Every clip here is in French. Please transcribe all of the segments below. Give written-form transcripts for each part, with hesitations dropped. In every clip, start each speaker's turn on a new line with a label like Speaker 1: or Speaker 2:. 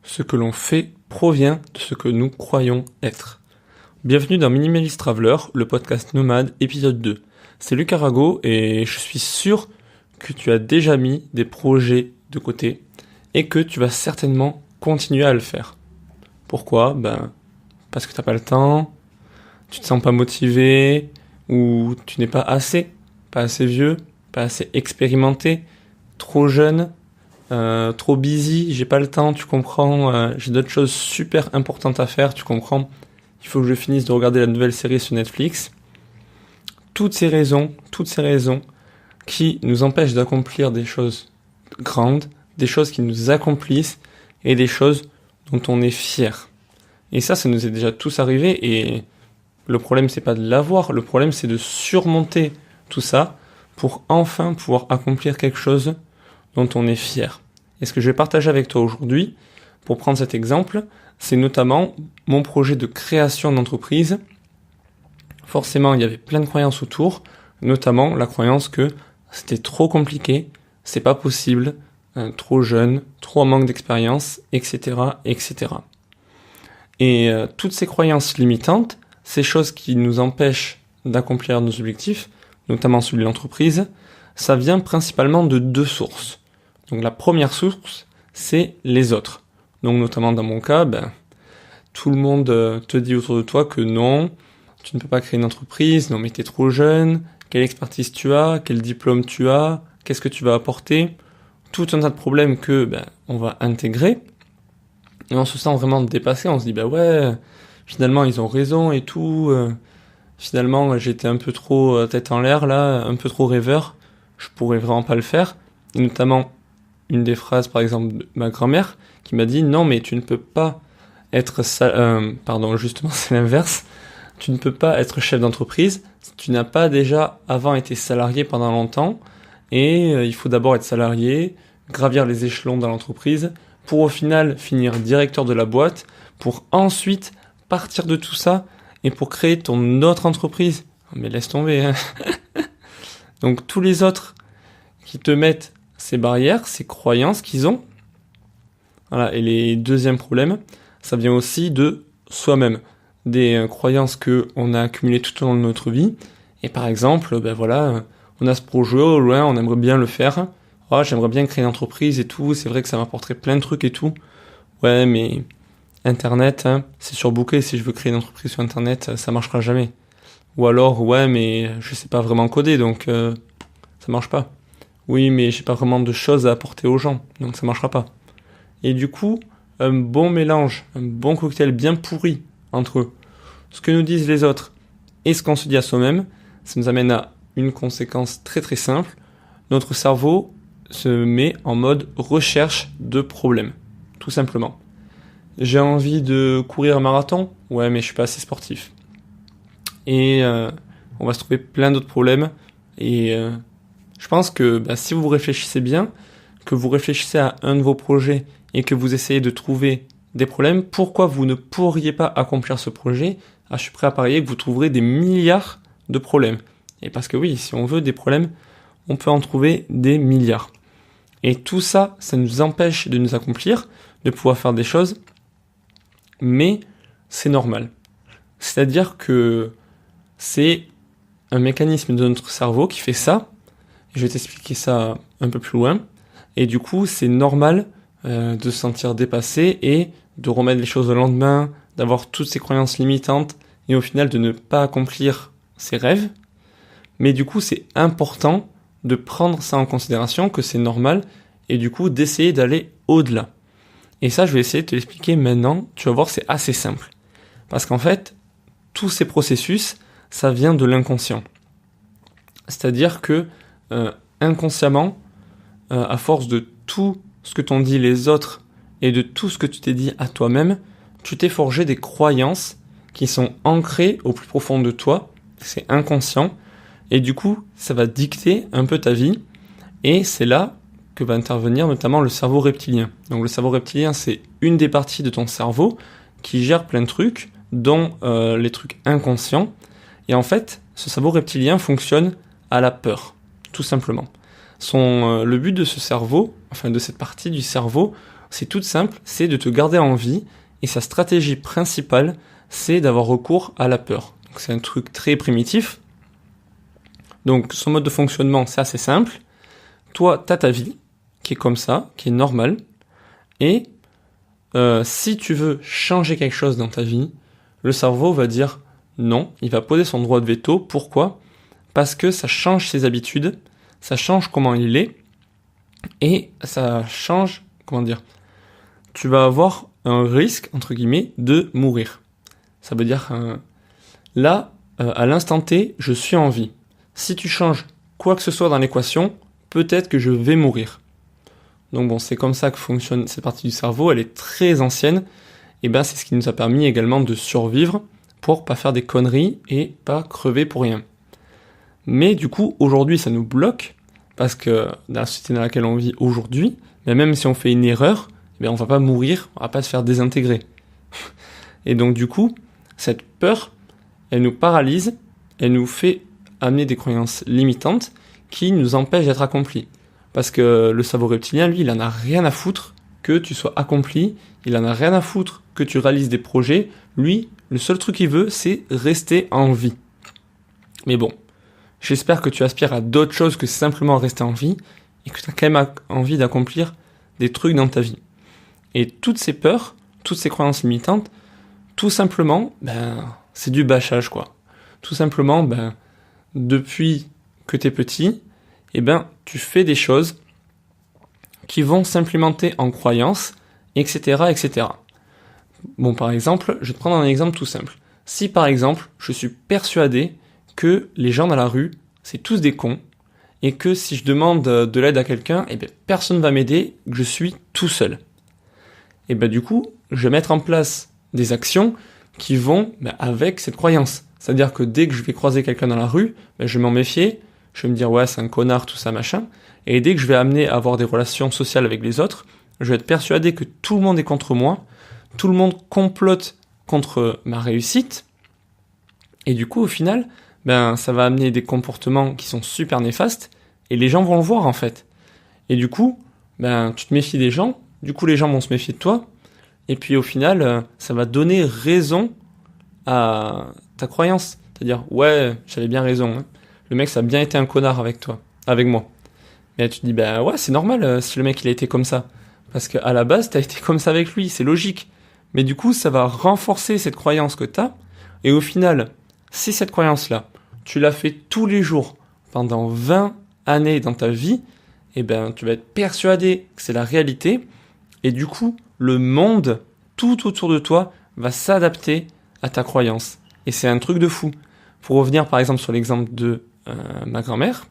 Speaker 1: ce que l'on fait provient de ce que nous croyons être. Bienvenue dans Minimalist Traveler, le podcast nomade, épisode 2. C'est Luc Arago et je suis sûr que tu as déjà mis des projets de côté et que tu vas certainement continuer à le faire. Pourquoi ? Parce que tu n'as pas le temps, tu te sens pas motivé, ou tu n'es pas assez vieux, pas assez expérimenté, trop jeune, trop busy, j'ai pas le temps, tu comprends, j'ai d'autres choses super importantes à faire, tu comprends, il faut que je finisse de regarder la nouvelle série sur Netflix. Toutes ces raisons qui nous empêchent d'accomplir des choses grandes, des choses qui nous accomplissent et des choses dont on est fier. Et ça nous est déjà tous arrivé et le problème c'est pas de l'avoir, le problème c'est de surmonter tout ça pour enfin pouvoir accomplir quelque chose dont on est fier. Et ce que je vais partager avec toi aujourd'hui, pour prendre cet exemple, c'est notamment mon projet de création d'entreprise. Forcément, il y avait plein de croyances autour, notamment la croyance que c'était trop compliqué, c'est pas possible, trop jeune, trop en manque d'expérience, etc., etc. Et toutes ces croyances limitantes, ces choses qui nous empêchent d'accomplir nos objectifs, notamment celui de l'entreprise, ça vient principalement de deux sources. Donc la première source, c'est les autres. Donc notamment dans mon cas, tout le monde te dit autour de toi que non, tu ne peux pas créer une entreprise, non mais t'es trop jeune, quelle expertise tu as, quel diplôme tu as, qu'est-ce que tu vas apporter, tout un tas de problèmes que on va intégrer, et on se sent vraiment dépassé, on se dit finalement ils ont raison et tout, finalement j'étais un peu trop tête en l'air là, un peu trop rêveur, je pourrais vraiment pas le faire, et notamment une des phrases par exemple de ma grand-mère qui m'a dit non mais tu ne peux pas être justement c'est l'inverse, tu ne peux pas être chef d'entreprise si tu n'as pas déjà avant été salarié pendant longtemps, et il faut d'abord être salarié, gravir les échelons dans l'entreprise pour au final finir directeur de la boîte, pour ensuite partir de tout ça et pour créer ton autre entreprise. Mais laisse tomber, hein. Donc tous les autres qui te mettent ces barrières, ces croyances qu'ils ont. Voilà. Et les deuxièmes problèmes, ça vient aussi de soi-même. Des croyances que on a accumulées tout au long de notre vie. Et par exemple, on a ce projet, au loin, on aimerait bien le faire. Oh, j'aimerais bien créer une entreprise et tout. C'est vrai que ça m'apporterait plein de trucs et tout. Ouais, mais Internet, c'est surbooké. Si je veux créer une entreprise sur Internet, ça marchera jamais. Ou alors, ouais, mais je sais pas vraiment coder, donc ça marche pas. Oui, mais j'ai pas vraiment de choses à apporter aux gens, donc ça marchera pas. Et du coup, un bon mélange, un bon cocktail bien pourri entre ce que nous disent les autres et ce qu'on se dit à soi-même, ça nous amène à une conséquence très très simple. Notre cerveau se met en mode recherche de problèmes, tout simplement. J'ai envie de courir un marathon, ouais, mais je suis pas assez sportif. Et on va se trouver plein d'autres problèmes. Et je pense que si vous réfléchissez bien, que vous réfléchissez à un de vos projets et que vous essayez de trouver des problèmes, pourquoi vous ne pourriez pas accomplir ce projet ? Je suis prêt à parier que vous trouverez des milliards de problèmes. Et parce que oui, si on veut des problèmes, on peut en trouver des milliards. Et tout ça, ça nous empêche de nous accomplir, de pouvoir faire des choses, mais c'est normal. C'est-à-dire que c'est un mécanisme de notre cerveau qui fait ça. Je vais t'expliquer ça un peu plus loin. Et du coup, c'est normal de se sentir dépassé et de remettre les choses au lendemain, d'avoir toutes ces croyances limitantes et au final de ne pas accomplir ses rêves. Mais du coup, c'est important de prendre ça en considération, que c'est normal, et du coup d'essayer d'aller au-delà. Et ça, je vais essayer de te l'expliquer maintenant. Tu vas voir, c'est assez simple. Parce qu'en fait, tous ces processus, ça vient de l'inconscient. C'est-à-dire que inconsciemment, à force de tout ce que t'ont dit les autres et de tout ce que tu t'es dit à toi-même, tu t'es forgé des croyances qui sont ancrées au plus profond de toi. C'est inconscient. Et du coup, ça va dicter un peu ta vie. Et c'est là que va intervenir notamment le cerveau reptilien. Donc le cerveau reptilien, c'est une des parties de ton cerveau qui gère plein de trucs, dont les trucs inconscients. Et en fait, ce cerveau reptilien fonctionne à la peur, tout simplement. Le but de ce cerveau, enfin de cette partie du cerveau, c'est toute simple, c'est de te garder en vie, et sa stratégie principale, c'est d'avoir recours à la peur. Donc c'est un truc très primitif. Donc son mode de fonctionnement, c'est assez simple. Toi, t'as ta vie, qui est comme ça, qui est normale, et si tu veux changer quelque chose dans ta vie, le cerveau va dire non, il va poser son droit de veto. Pourquoi ? Parce que ça change ses habitudes, ça change comment il est, et ça change, tu vas avoir un risque, entre guillemets, de mourir. Ça veut dire, à l'instant T, je suis en vie. Si tu changes quoi que ce soit dans l'équation, peut-être que je vais mourir. Donc bon, c'est comme ça que fonctionne cette partie du cerveau, elle est très ancienne, et ben c'est ce qui nous a permis également de survivre pour pas faire des conneries et pas crever pour rien. Mais du coup, aujourd'hui, ça nous bloque, parce que dans la société dans laquelle on vit aujourd'hui, même si on fait une erreur, on va pas mourir, on va pas se faire désintégrer. Et donc du coup, cette peur, elle nous paralyse, elle nous fait amener des croyances limitantes qui nous empêchent d'être accomplis. Parce que le cerveau reptilien, lui, il en a rien à foutre que tu sois accompli, il en a rien à foutre que tu réalises des projets. Lui, le seul truc qu'il veut, c'est rester en vie. Mais bon, j'espère que tu aspires à d'autres choses que simplement rester en vie et que tu as quand même envie d'accomplir des trucs dans ta vie. Et toutes ces peurs, toutes ces croyances limitantes, tout simplement, c'est du bâchage, quoi. Tout simplement, depuis que t'es petit, tu fais des choses qui vont s'implémenter en croyances, etc., etc. Bon, par exemple, je vais te prendre un exemple tout simple. Si, par exemple, je suis persuadé que les gens dans la rue, c'est tous des cons, et que si je demande de l'aide à quelqu'un, personne ne va m'aider, que je suis tout seul. Et du coup, je vais mettre en place des actions qui vont avec cette croyance. C'est-à-dire que dès que je vais croiser quelqu'un dans la rue, je vais m'en méfier, je vais me dire ouais c'est un connard, tout ça machin, et dès que je vais amener à avoir des relations sociales avec les autres, je vais être persuadé que tout le monde est contre moi, tout le monde complote contre ma réussite, et du coup au final, ça va amener des comportements qui sont super néfastes, et les gens vont le voir en fait. Et du coup, tu te méfies des gens, du coup les gens vont se méfier de toi, et puis au final, ça va donner raison à ta croyance. C'est-à-dire, ouais, j'avais bien raison, hein. Le mec, ça a bien été un connard avec moi. Mais tu te dis, ouais, c'est normal si le mec, il a été comme ça. Parce qu'à la base, t'as été comme ça avec lui, c'est logique. Mais du coup, ça va renforcer cette croyance que t'as. Et au final, si cette croyance-là, tu l'as fait tous les jours, pendant 20 années dans ta vie, tu vas être persuadé que c'est la réalité. Et du coup, le monde, tout autour de toi, va s'adapter à ta croyance. Et c'est un truc de fou. Pour revenir par exemple sur l'exemple de ma grand-mère,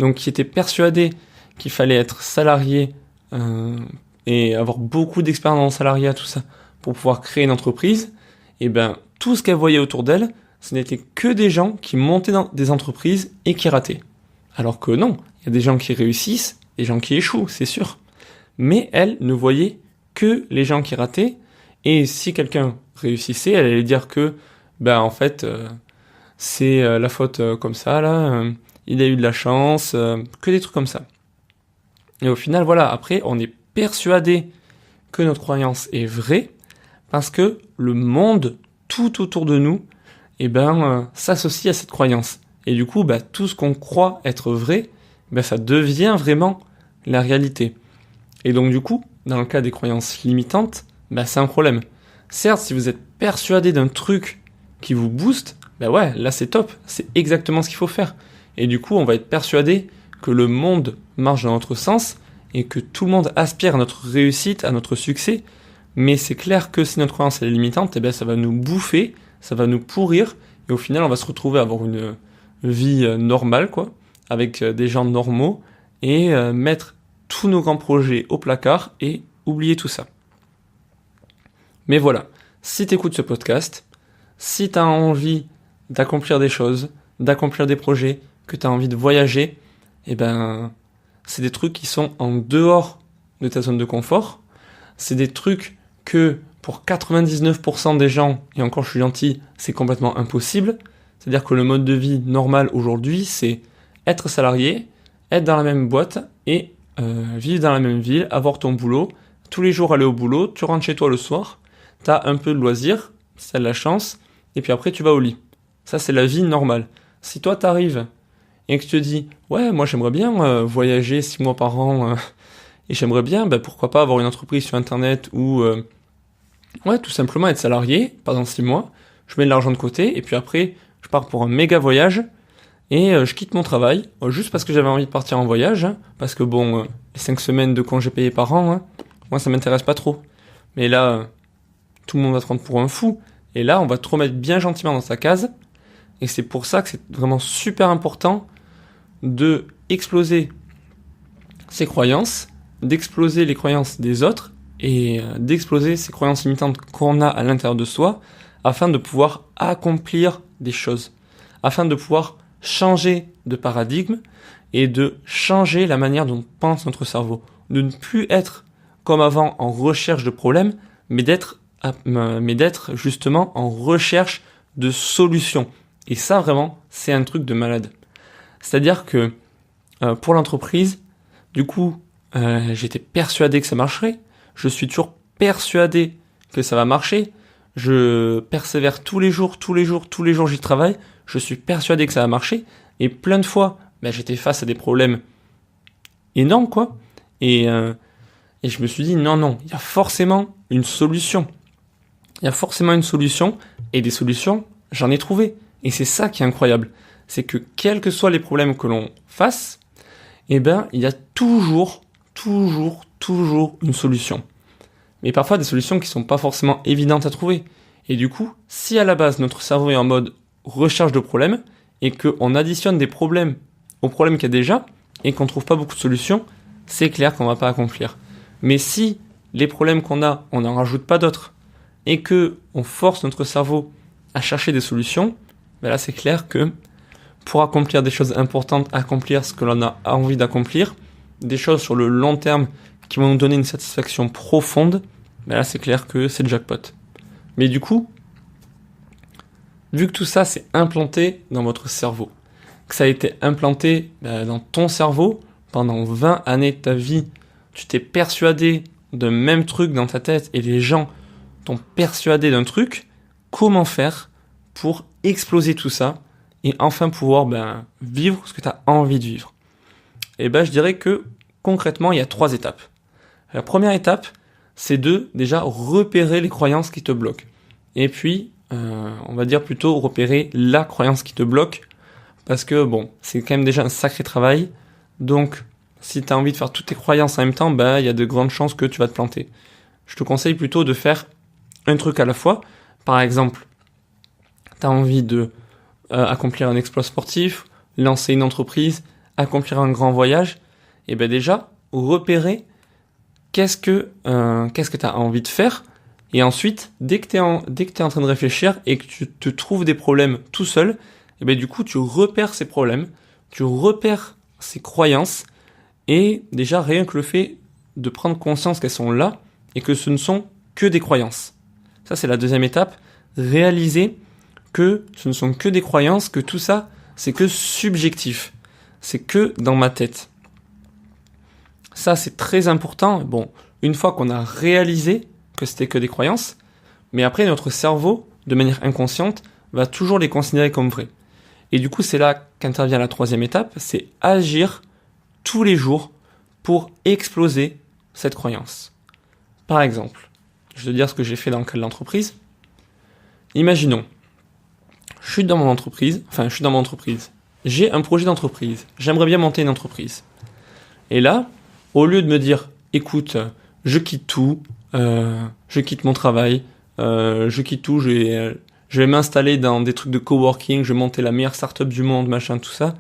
Speaker 1: donc qui était persuadée qu'il fallait être salarié et avoir beaucoup d'expérience dans le salariat, tout ça, pour pouvoir créer une entreprise, tout ce qu'elle voyait autour d'elle, ce n'était que des gens qui montaient dans des entreprises et qui rataient. Alors que non, il y a des gens qui réussissent, des gens qui échouent, c'est sûr. Mais elle ne voyait que les gens qui rataient, et si quelqu'un réussissait, elle allait dire que c'est la faute comme ça là, il a eu de la chance, que des trucs comme ça. Et au final, voilà, après on est persuadé que notre croyance est vraie parce que le monde tout autour de nous s'associe à cette croyance. Et du coup, tout ce qu'on croit être vrai, ça devient vraiment la réalité. Et donc du coup, dans le cas des croyances limitantes, c'est un problème. Certes, si vous êtes persuadé d'un truc qui vous booste, ouais, là c'est top, c'est exactement ce qu'il faut faire. Et du coup, on va être persuadé que le monde marche dans notre sens et que tout le monde aspire à notre réussite, à notre succès. Mais c'est clair que si notre croyance est limitante, ça va nous bouffer, ça va nous pourrir, et au final, on va se retrouver à avoir une vie normale, quoi, avec des gens normaux, et mettre tous nos grands projets au placard et oublier tout ça. Mais voilà, si tu écoutes ce podcast, si tu as envie d'accomplir des choses, d'accomplir des projets, que tu as envie de voyager, c'est des trucs qui sont en dehors de ta zone de confort. C'est des trucs que pour 99% des gens, et encore je suis gentil, c'est complètement impossible. C'est-à-dire que le mode de vie normal aujourd'hui, c'est être salarié, être dans la même boîte et vivre dans la même ville, avoir ton boulot, tous les jours aller au boulot, tu rentres chez toi le soir, t'as un peu de loisirs, si t'as de la chance, et puis après tu vas au lit. Ça, c'est la vie normale. Si toi t'arrives et que tu te dis, ouais, moi j'aimerais bien voyager 6 mois par an, et j'aimerais bien, pourquoi pas avoir une entreprise sur internet ou ouais, tout simplement être salarié pendant 6 mois, je mets de l'argent de côté, et puis après, je pars pour un méga voyage, et je quitte mon travail, juste parce que j'avais envie de partir en voyage, hein, parce que bon, les 5 semaines de congés payés par an, hein, moi ça m'intéresse pas trop. Mais là, tout le monde va te prendre pour un fou, et là, on va te remettre bien gentiment dans sa case, et c'est pour ça que c'est vraiment super important de exploser ses croyances, d'exploser les croyances des autres, et d'exploser ces croyances limitantes qu'on a à l'intérieur de soi, afin de pouvoir accomplir des choses, afin de pouvoir changer de paradigme et de changer la manière dont pense notre cerveau, de ne plus être comme avant en recherche de problèmes, mais d'être justement en recherche de solutions. Et ça vraiment, c'est un truc de malade. C'est-à-dire que pour l'entreprise, du coup, j'étais persuadé que ça marcherait. Je suis toujours persuadé que ça va marcher. Je persévère tous les jours, j'y travaille. Je suis persuadé que ça va marcher. Et plein de fois, j'étais face à des problèmes énormes, quoi. Et je me suis dit, non, il y a forcément une solution. Il y a forcément une solution. Et des solutions, j'en ai trouvé. Et c'est ça qui est incroyable. C'est que quels que soient les problèmes que l'on fasse, il y a toujours une solution. Mais parfois des solutions qui sont pas forcément évidentes à trouver. Et du coup, si à la base notre cerveau est en mode recherche de problèmes, et qu'on additionne des problèmes aux problèmes qu'il y a déjà, et qu'on trouve pas beaucoup de solutions, c'est clair qu'on va pas accomplir. Mais si les problèmes qu'on a, on n'en rajoute pas d'autres, et que on force notre cerveau à chercher des solutions, là c'est clair que pour accomplir des choses importantes, accomplir ce que l'on a envie d'accomplir, des choses sur le long terme qui vont nous donner une satisfaction profonde, là c'est clair que c'est le jackpot. Mais du coup, vu que tout ça c'est implanté dans votre cerveau, que ça a été implanté dans ton cerveau pendant 20 années de ta vie, tu t'es persuadé d'un même truc dans ta tête et les gens t'ont persuadé d'un truc, comment faire pour exploser tout ça et enfin pouvoir vivre ce que tu as envie de vivre? Et je dirais que concrètement, il y a 3 étapes. La première étape, c'est de déjà repérer les croyances qui te bloquent. Et puis, on va dire plutôt repérer la croyance qui te bloque, parce que c'est quand même déjà un sacré travail. Donc, si tu as envie de faire toutes tes croyances en même temps, il y a de grandes chances que tu vas te planter. Je te conseille plutôt de faire un truc à la fois. Par exemple, tu as envie de accomplir un exploit sportif, lancer une entreprise, accomplir un grand voyage, et déjà, repérer qu'est-ce que tu as envie de faire, et ensuite, dès que tu es en train de réfléchir et que tu te trouves des problèmes tout seul, du coup, tu repères ces problèmes, tu repères ces croyances, et déjà, rien que le fait de prendre conscience qu'elles sont là, et que ce ne sont que des croyances. Ça, c'est la deuxième étape, réaliser que ce ne sont que des croyances, que tout ça, c'est que subjectif. C'est que dans ma tête. Ça, c'est très important. Une fois qu'on a réalisé que c'était que des croyances, mais après, notre cerveau, de manière inconsciente, va toujours les considérer comme vraies. Et du coup, c'est là qu'intervient la troisième étape, c'est agir tous les jours pour exploser cette croyance. Par exemple, je vais te dire ce que j'ai fait dans le cas de l'entreprise. Imaginons, je suis dans mon entreprise, j'ai un projet d'entreprise, j'aimerais bien monter une entreprise. Et là, au lieu de me dire, écoute, je quitte tout, je quitte mon travail, je quitte tout, je vais m'installer dans des trucs de coworking, je vais monter la meilleure startup du monde, machin, tout ça.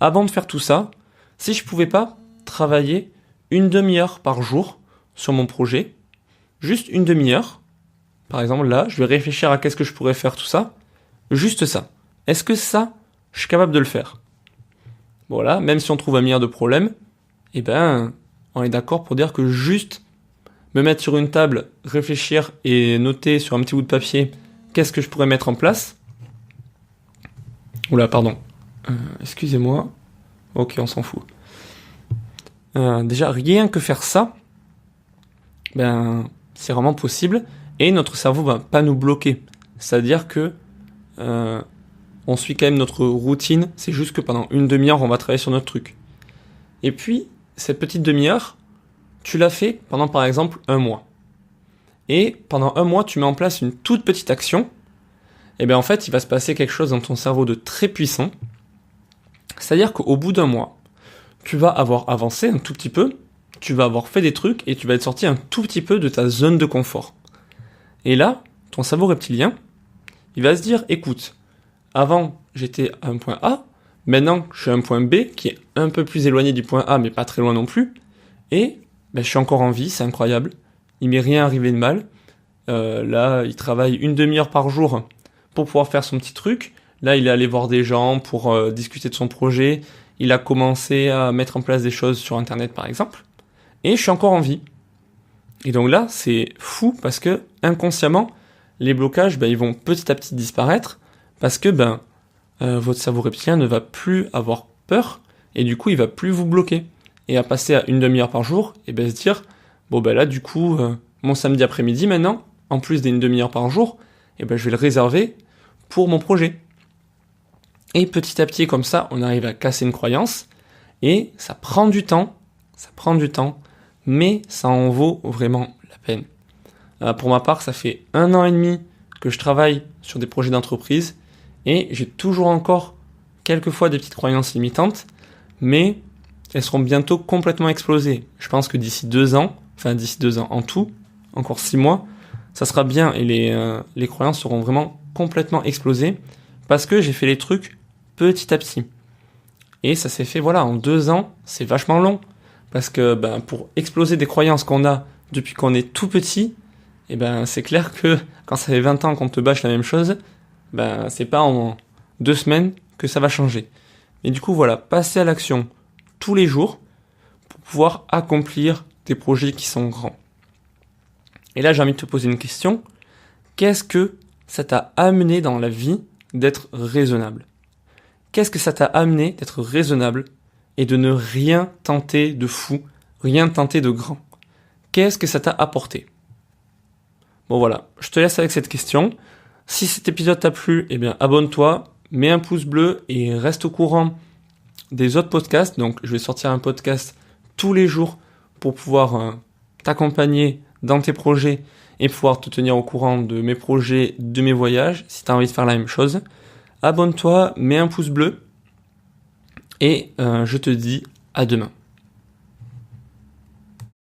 Speaker 1: Avant de faire tout ça, si je pouvais pas travailler une demi-heure par jour sur mon projet, juste une demi-heure, par exemple là, je vais réfléchir à qu'est-ce que je pourrais faire, tout ça, juste ça. Est-ce que ça, je suis capable de le faire? Voilà, même si on trouve un milliard de problèmes, on est d'accord pour dire que juste me mettre sur une table, réfléchir et noter sur un petit bout de papier qu'est-ce que je pourrais mettre en place. Oula, pardon. Excusez-moi. Ok, on s'en fout. déjà rien que faire ça, c'est vraiment possible et notre cerveau va pas nous bloquer. C'est-à-dire que on suit quand même notre routine, c'est juste que pendant une demi-heure, on va travailler sur notre truc. Et puis, cette petite demi-heure, tu l'as fait pendant par exemple 1 mois. Et pendant 1 mois, tu mets en place une toute petite action, et bien en fait, il va se passer quelque chose dans ton cerveau de très puissant. C'est-à-dire qu'au bout d'1 mois, tu vas avoir avancé un tout petit peu, tu vas avoir fait des trucs, et tu vas être sorti un tout petit peu de ta zone de confort. Et là, ton cerveau reptilien, il va se dire, écoute, avant, j'étais à un point A, maintenant, je suis à un point B, qui est un peu plus éloigné du point A, mais pas très loin non plus, et je suis encore en vie, c'est incroyable, il m'est rien arrivé de mal, là, il travaille une demi-heure par jour pour pouvoir faire son petit truc, là, il est allé voir des gens pour discuter de son projet, il a commencé à mettre en place des choses sur Internet, par exemple, et je suis encore en vie. Et donc là, c'est fou, parce que, inconsciemment, les blocages, ils vont petit à petit disparaître, parce que votre cerveau reptilien ne va plus avoir peur et du coup il va plus vous bloquer. Et à passer à une demi-heure par jour, et se dire là du coup mon samedi après-midi maintenant, en plus d'une demi-heure par jour, je vais le réserver pour mon projet. Et petit à petit comme ça, on arrive à casser une croyance et ça prend du temps, mais ça en vaut vraiment la peine. Pour ma part, ça fait 1 an et demi que je travaille sur des projets d'entreprise. Et j'ai toujours encore quelquefois des petites croyances limitantes, mais elles seront bientôt complètement explosées. Je pense que d'ici 2 ans en tout, encore 6 mois, ça sera bien et les croyances seront vraiment complètement explosées parce que j'ai fait les trucs petit à petit. Et ça s'est fait, en 2 ans, c'est vachement long. Parce que pour exploser des croyances qu'on a depuis qu'on est tout petit, c'est clair que quand ça fait 20 ans qu'on te bâche la même chose, c'est pas en 2 semaines que ça va changer. Et du coup, passer à l'action tous les jours pour pouvoir accomplir des projets qui sont grands. Et là, j'ai envie de te poser une question. Qu'est-ce que ça t'a amené dans la vie d'être raisonnable ? Qu'est-ce que ça t'a amené d'être raisonnable et de ne rien tenter de fou, rien tenter de grand ? Qu'est-ce que ça t'a apporté ? Bon je te laisse avec cette question. Si cet épisode t'a plu, abonne-toi, mets un pouce bleu et reste au courant des autres podcasts. Donc, je vais sortir un podcast tous les jours pour pouvoir t'accompagner dans tes projets et pouvoir te tenir au courant de mes projets, de mes voyages, si tu as envie de faire la même chose. Abonne-toi, mets un pouce bleu et je te dis à demain.